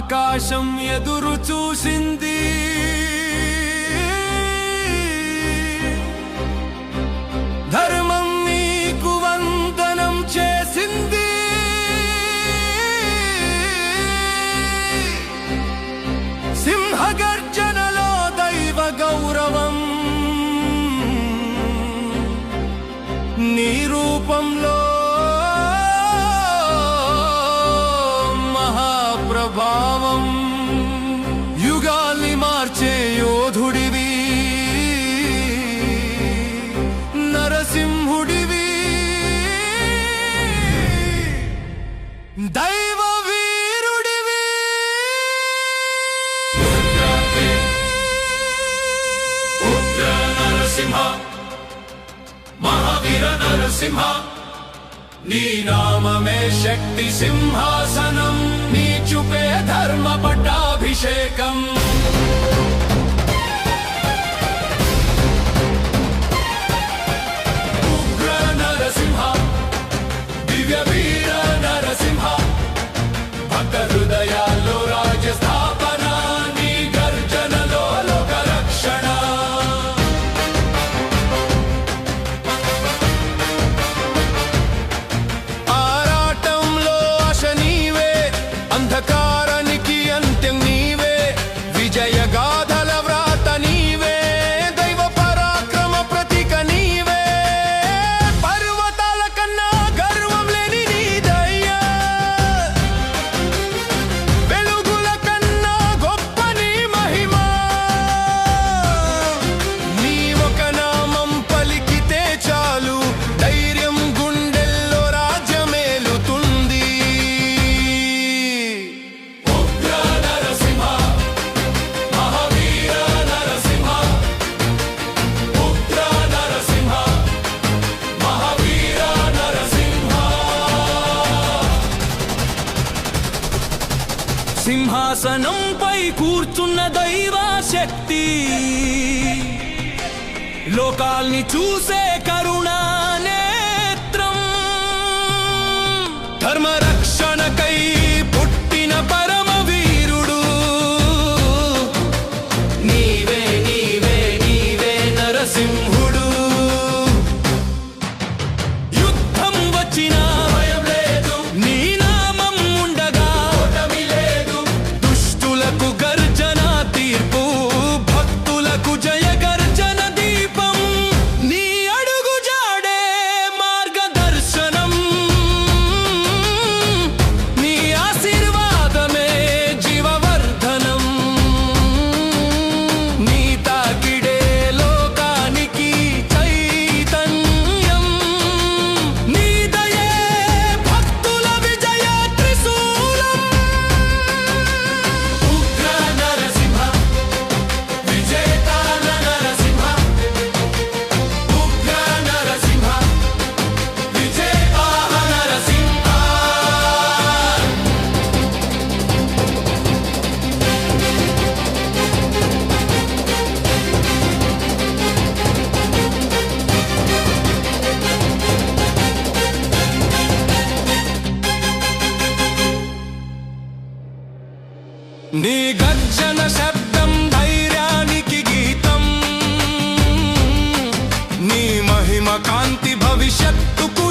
ఆకాశం ఎదురు చూసింది, ధర్మం నీకు వందనం చేసింది. సింహగర్జనలో దైవ గౌరవం, నీ రూపంలో మహాప్రభావం. యుగాల్ని మార్చే యోధుడివి, నరసింహుడివి, దైవ వీరుడివి. ఉగ్ర నరసింహ, మహావీర నరసింహ, నీ నామమే శక్తి సింహాసనం, నీ చూపే ధర్మ పట్టాభిషేకం. ఉగ్ర నరసింహ, దివ్య వీర నరసింహ, భక్త హృదయాల్లో రాజ్యస్థాపన, నీ గర్జనలో లోక రక్షణ. అంధకారానికి అంత్యం నీవే, విజయగాథల వ్రాత నీవే, దైవ పరాక్రమ ప్రతీక నీవే. పర్వతాల కన్నా గర్వం లేని నీ దయ, వెలుగుల కన్నా గొప్ప నీ మహిమ. నీ ఒక నామం పలికితే చాలు, ధైర్యం గుండెల్లో రాజ్యమేలుతుంది. సింహాసనంపై కూర్చున్న దైవ శక్తి, లోకాల్ని చూసే కరుణా నేత్రం, ధర్మరక్షణకై పుట్టిన పరమ వీరుడు నీవే, నీవే, నీవే నరసింహుడు. యుద్ధం వచ్చినా భయం లేదు, నీ నామం ఉండగా ఓటమి లేదు. దుష్టులకు గర్జన తీర్పు, భక్తులకు జయ గర్జన దీపం. నీ అడుగు జాడే మార్గదర్శనం, నీ ఆశీర్వాదమే జీవవర్ధనం. నీ తాకిడే లోకానికి చైతన్యం, నీ దయే భక్తుల విజయ త్రిశూలం. ఉగ్ర నరసింహ, విజేత నరసింహ, ఉగ్ర నరసింహ, విజేత నరసింహ. నీ గర్జన శబ్దం ధైర్యానికి గీతం, నీ మహిమ కాంతి భవిష్యత్తుకు